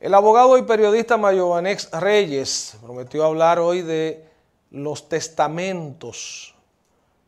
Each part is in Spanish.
El abogado y periodista Mayovanex Reyes prometió hablar hoy de los testamentos,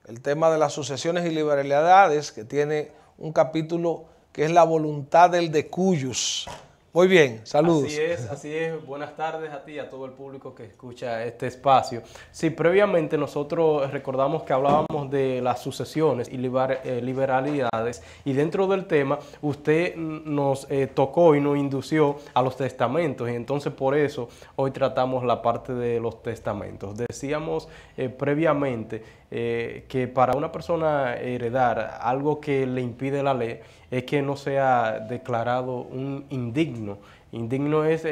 el tema de las sucesiones y liberalidades, que tiene un capítulo que es la voluntad del decuyus. Muy bien, saludos. Así es. Buenas tardes a ti y a todo el público que escucha este espacio. Sí, previamente nosotros recordamos que hablábamos de las sucesiones y liberalidades, y dentro del tema usted nos tocó y nos indució a los testamentos, y entonces por eso hoy tratamos la parte de los testamentos. Decíamos previamente que para una persona heredar algo que le impide la ley es que no sea declarado un indigno. Indigno es,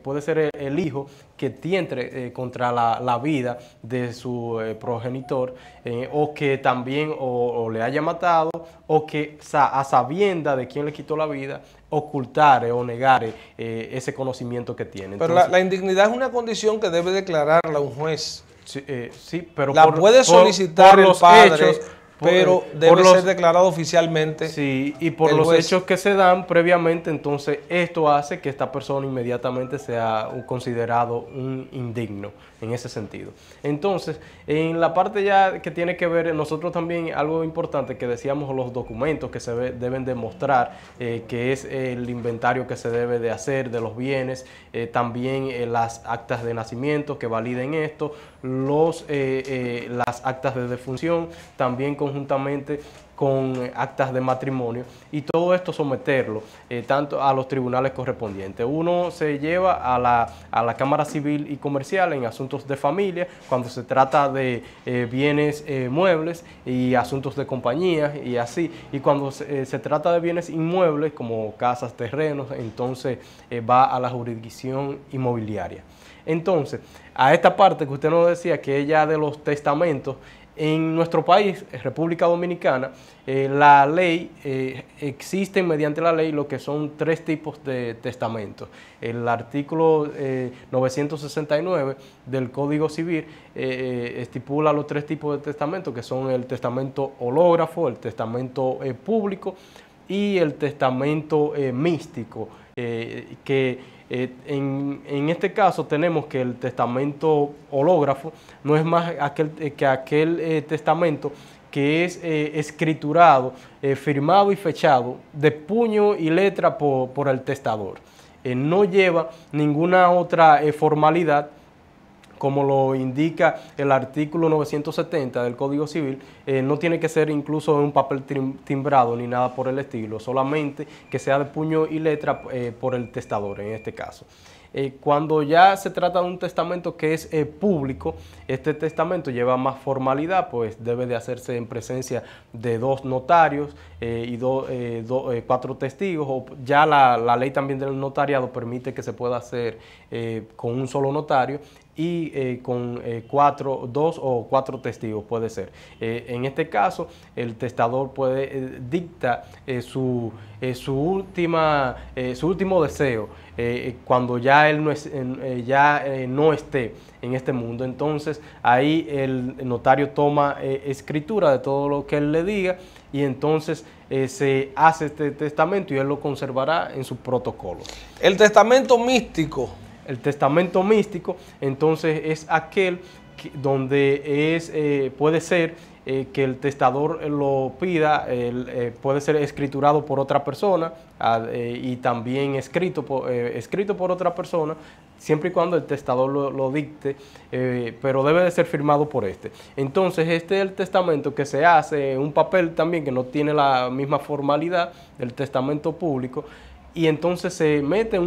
puede ser el hijo que tiene contra la vida de su progenitor, o que también o le haya matado, o que a sabienda de quien le quitó la vida ocultare o negare ese conocimiento que tiene. Pero entonces, la indignidad es una condición que debe declararla un juez. Sí, pero la puede solicitar el padre, hechos, pero debe ser declarado oficialmente. Sí, y por los hechos que se dan previamente, entonces esto hace que esta persona inmediatamente sea considerado un indigno en ese sentido. Entonces, en la parte ya que tiene que ver, nosotros también algo importante que decíamos, los documentos que se deben demostrar, que es el inventario que se debe de hacer de los bienes, también las actas de nacimiento que validen esto, las actas de defunción, también conjuntamente con actas de matrimonio, y todo esto someterlo tanto a los tribunales correspondientes. Uno se lleva a la Cámara Civil y Comercial en asuntos de familia, cuando se trata de bienes muebles y asuntos de compañías y así, y cuando se trata de bienes inmuebles como casas, terrenos, entonces va a la jurisdicción inmobiliaria. Entonces, a esta parte que usted nos decía, que es ya de los testamentos, en nuestro país, República Dominicana, la ley, existen mediante la ley lo que son 3 tipos de testamentos. El artículo 969 del Código Civil estipula los 3 tipos de testamentos, que son el testamento hológrafo, el testamento público y el testamento místico, en este caso tenemos que el testamento hológrafo no es más que aquel testamento que es escriturado, firmado y fechado de puño y letra por el testador. No lleva ninguna otra formalidad, como lo indica el artículo 970 del Código Civil. No tiene que ser incluso un papel timbrado ni nada por el estilo, solamente que sea de puño y letra por el testador en este caso. Cuando ya se trata de un testamento que es público, este testamento lleva más formalidad, pues debe de hacerse en presencia de 2 notarios y 4 testigos, o ya la ley también del notariado permite que se pueda hacer con un solo notario y con 2 o 4 testigos puede ser. En este caso, el testador puede dictar su último deseo cuando ya él no esté en este mundo. Entonces ahí el notario toma escritura de todo lo que él le diga, y entonces se hace este testamento y él lo conservará en su protocolo. El testamento místico. El testamento místico, entonces, es aquel donde puede ser que el testador lo pida, puede ser escriturado por otra persona y también escrito por otra persona, siempre y cuando el testador lo dicte, pero debe de ser firmado por este. Entonces, este es el testamento que se hace en un papel también que no tiene la misma formalidad del testamento público, y entonces se mete en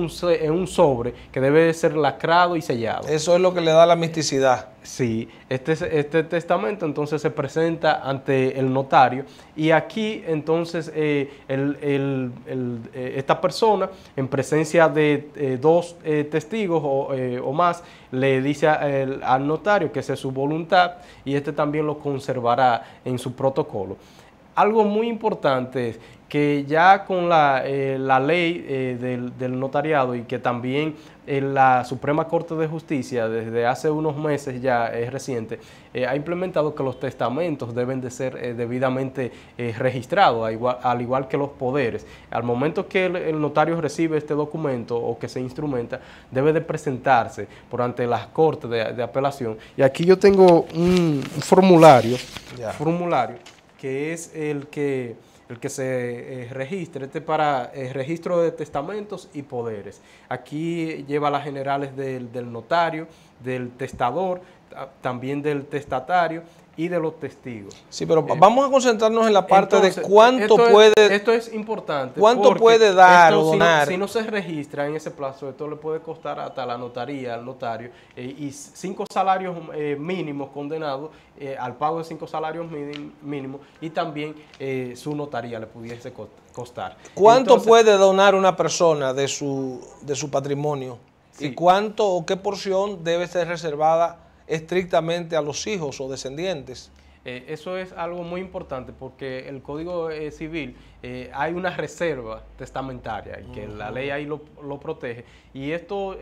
un sobre que debe de ser lacrado y sellado. Eso es lo que le da la misticidad. Sí, este testamento entonces se presenta ante el notario, y aquí entonces esta persona, en presencia de 2 testigos o más, le dice al notario que esa es su voluntad, y este también lo conservará en su protocolo. Algo muy importante es que ya con la ley del notariado y que también la Suprema Corte de Justicia desde hace unos meses ya es reciente, ha implementado que los testamentos deben de ser debidamente registrados, al igual que los poderes. Al momento que el notario recibe este documento o que se instrumenta, debe de presentarse por ante las Cortes de Apelación. Y aquí yo tengo un formulario, que es el que se registra, para registro de testamentos y poderes. Aquí lleva las generales del notario, del testador, también del testatario y de los testigos. Sí, pero vamos a concentrarnos en la parte entonces, de cuánto esto es importante. ¿Cuánto puede dar o donar? Si no se registra en ese plazo, esto le puede costar hasta la notaría, al notario, y 5 salarios mínimos condenados al pago de 5 salarios mínimos, y también su notaría le pudiese costar. ¿Cuánto puede donar una persona de su patrimonio? Sí. ¿Y cuánto o qué porción debe ser reservada estrictamente a los hijos o descendientes? Eso es algo muy importante porque el Código Civil hay una reserva testamentaria y que la ley ahí lo protege, y esto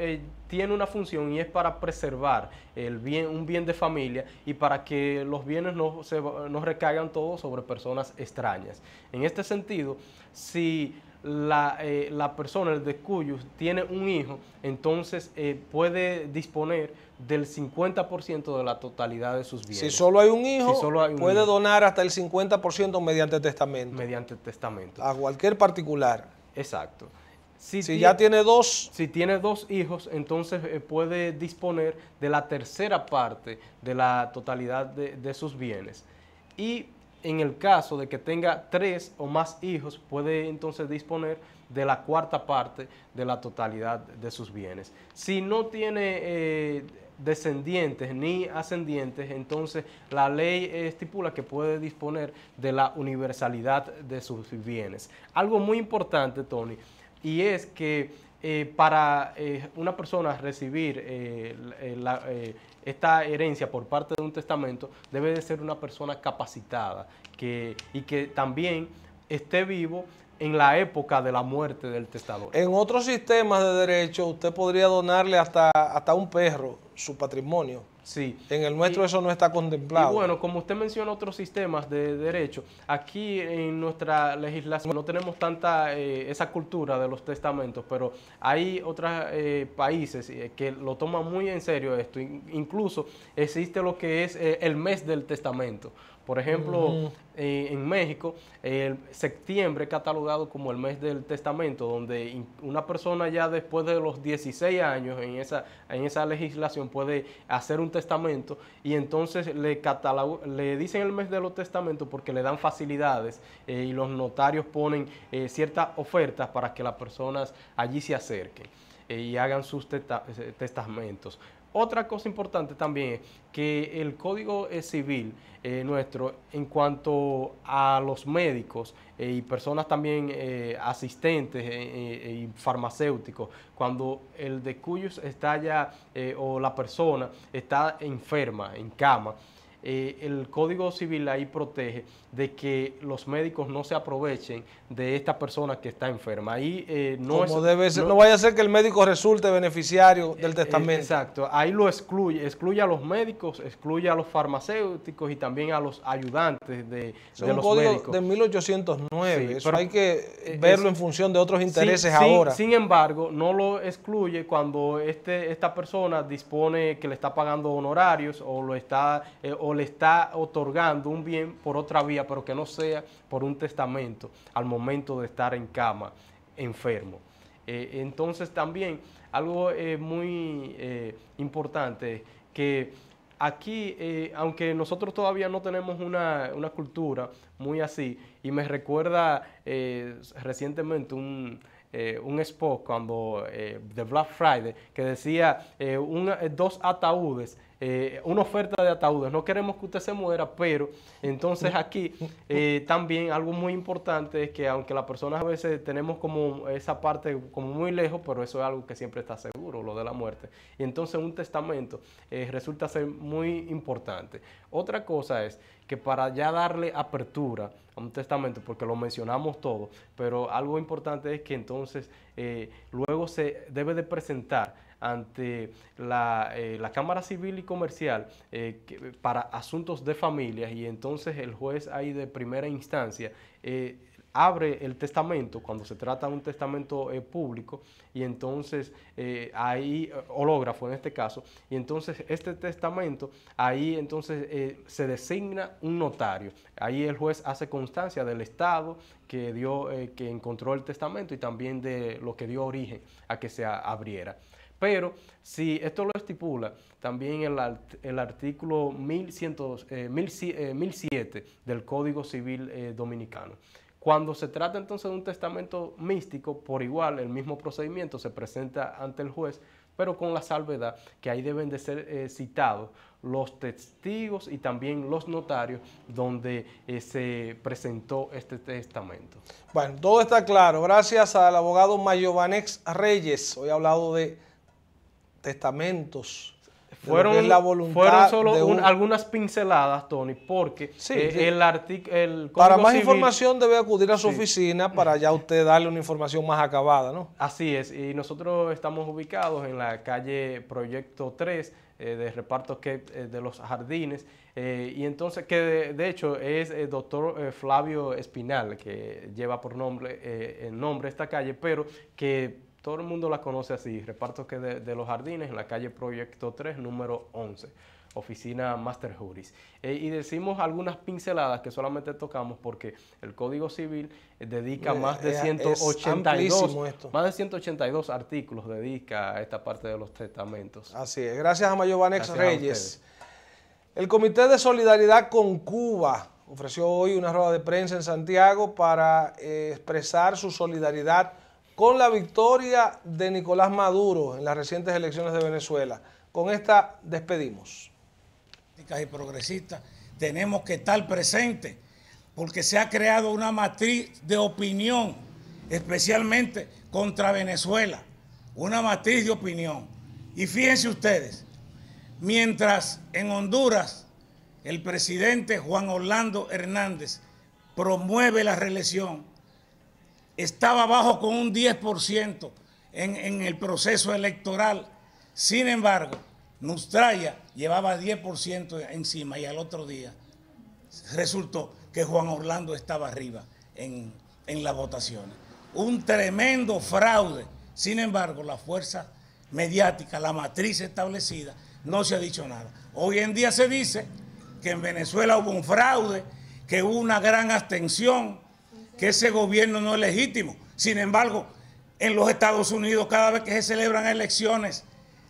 tiene una función y es para preservar un bien de familia y para que los bienes no recaigan todos sobre personas extrañas. En este sentido, si la persona, el descuyus, tiene un hijo, entonces puede disponer del 50% de la totalidad de sus bienes. Si solo hay un hijo, puede donar hasta el 50% mediante testamento. Mediante testamento. A cualquier particular. Exacto. Si ya tiene 2. Si tiene 2 hijos, entonces puede disponer de la tercera parte de la totalidad de sus bienes. Y en el caso de que tenga 3 o más hijos, puede entonces disponer de la cuarta parte de la totalidad de sus bienes. Si no tiene descendientes ni ascendientes, entonces la ley estipula que puede disponer de la universalidad de sus bienes. Algo muy importante, Tony, y es que para una persona recibir esta herencia por parte de un testamento, debe de ser una persona capacitada y que también esté vivo en la época de la muerte del testador. En otros sistemas de derecho, usted podría donarle hasta un perro su patrimonio. Sí. En el nuestro eso no está contemplado. Y bueno, como usted menciona otros sistemas de derecho, aquí en nuestra legislación no tenemos tanta esa cultura de los testamentos, pero hay otros países que lo toman muy en serio esto. Incluso existe lo que es el mes del testamento. Por ejemplo, en México, el septiembre es catalogado como el mes del testamento, donde una persona ya después de los 16 años en esa legislación puede hacer un testamento, y entonces le dicen el mes de los testamentos porque le dan facilidades y los notarios ponen ciertas ofertas para que las personas allí se acerquen y hagan sus testamentos. Otra cosa importante también es que el Código Civil nuestro, en cuanto a los médicos y personas también asistentes y farmacéuticos, cuando el descuyus está ya o la persona está enferma, en cama, el Código Civil ahí protege de que los médicos no se aprovechen de esta persona que está enferma. Ahí no debe ser, no vaya a ser que el médico resulte beneficiario del testamento. Exacto, ahí lo excluye a los médicos, excluye a los farmacéuticos y también a los ayudantes de los médicos. Es un código de 1809, sí, eso hay que verlo en función de otros intereses ahora. Sin embargo, no lo excluye cuando esta persona dispone que le está pagando honorarios o le está otorgando un bien por otra vía, pero que no sea por un testamento al momento de estar en cama, enfermo. Entonces también algo muy importante, que aquí, aunque nosotros todavía no tenemos una cultura muy así, y me recuerda recientemente un spot cuando de Black Friday que decía 2 ataúdes una oferta de ataúdes. No queremos que usted se muera, pero entonces aquí también algo muy importante es que aunque las personas a veces tenemos como esa parte como muy lejos, pero eso es algo que siempre está seguro, lo de la muerte. Y entonces un testamento resulta ser muy importante. Otra cosa es que para ya darle apertura a un testamento, porque lo mencionamos todo, pero algo importante es que entonces luego se debe de presentar ante la Cámara Civil y Comercial para asuntos de familia, y entonces el juez ahí de primera instancia abre el testamento cuando se trata de un testamento público, y entonces ahí, hológrafo en este caso, y entonces este testamento, ahí entonces se designa un notario. Ahí el juez hace constancia del estado que dio, que encontró el testamento, y también de lo que dio origen a que se abriera. Pero si esto lo estipula también el artículo 1007 del Código Civil Dominicano. Cuando se trata entonces de un testamento místico, por igual el mismo procedimiento se presenta ante el juez, pero con la salvedad que ahí deben de ser citados los testigos y también los notarios donde se presentó este testamento. Bueno, todo está claro. Gracias al abogado Mayovanex Reyes. Hoy ha hablado de testamentos. Fueron solo algunas pinceladas, Tony, porque sí, el para Código más Civil, información debe acudir a su oficina para ya usted darle una información más acabada, ¿no? Así es, y nosotros estamos ubicados en la calle Proyecto 3, de reparto de los Jardines, y entonces que de hecho es el doctor Flavio Espinal, que lleva por nombre el nombre esta calle, pero que todo el mundo la conoce así, reparto de los Jardines, en la calle Proyecto 3, número 11, oficina Master Juris. Y decimos algunas pinceladas que solamente tocamos porque el Código Civil dedica más de 182 artículos dedica a esta parte de los testamentos. Así es, gracias a Mayovanex Reyes. El Comité de Solidaridad con Cuba ofreció hoy una rueda de prensa en Santiago para expresar su solidaridad con la victoria de Nicolás Maduro en las recientes elecciones de Venezuela. Con esta despedimos. Y progresistas tenemos que estar presentes porque se ha creado una matriz de opinión, especialmente contra Venezuela, una matriz de opinión. Y fíjense ustedes, mientras en Honduras el presidente Juan Orlando Hernández promueve la reelección, estaba abajo con un 10% en el proceso electoral. Sin embargo, Nustraya llevaba 10% encima y al otro día resultó que Juan Orlando estaba arriba en las votaciones. Un tremendo fraude. Sin embargo, la fuerza mediática, la matriz establecida, no se ha dicho nada. Hoy en día se dice que en Venezuela hubo un fraude, que hubo una gran abstención, que ese gobierno no es legítimo. Sin embargo, en los Estados Unidos, cada vez que se celebran elecciones,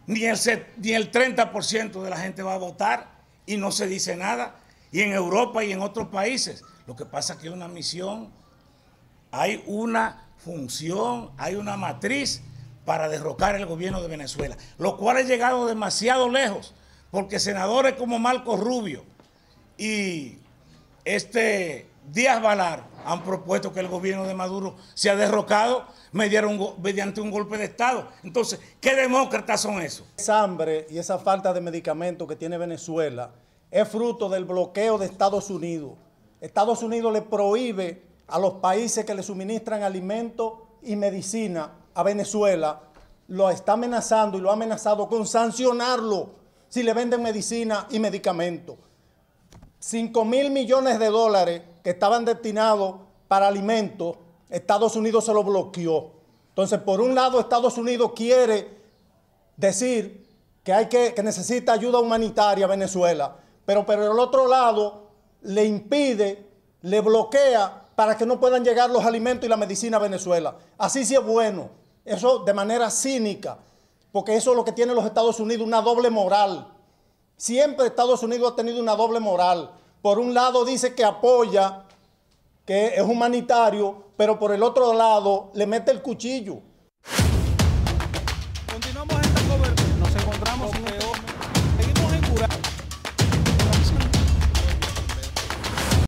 ni el 30% de la gente va a votar y no se dice nada. Y en Europa y en otros países. Lo que pasa es que hay una misión, hay una función, hay una matriz para derrocar el gobierno de Venezuela, lo cual ha llegado demasiado lejos, porque senadores como Marco Rubio y Díaz Balart han propuesto que el gobierno de Maduro sea derrocado mediante un golpe de Estado. Entonces, ¿qué demócratas son esos? Esa hambre y esa falta de medicamentos que tiene Venezuela es fruto del bloqueo de Estados Unidos. Estados Unidos le prohíbe a los países que le suministran alimentos y medicina a Venezuela, lo está amenazando y lo ha amenazado con sancionarlo si le venden medicina y medicamentos. 5.000 millones de dólares que estaban destinados para alimentos, Estados Unidos se lo bloqueó. Entonces, por un lado, Estados Unidos quiere decir que necesita ayuda humanitaria a Venezuela, pero por el otro lado le impide, le bloquea para que no puedan llegar los alimentos y la medicina a Venezuela. Así sí es bueno, eso de manera cínica, porque eso es lo que tiene los Estados Unidos, una doble moral. Siempre Estados Unidos ha tenido una doble moral. Por un lado dice que apoya, que es humanitario, pero por el otro lado le mete el cuchillo.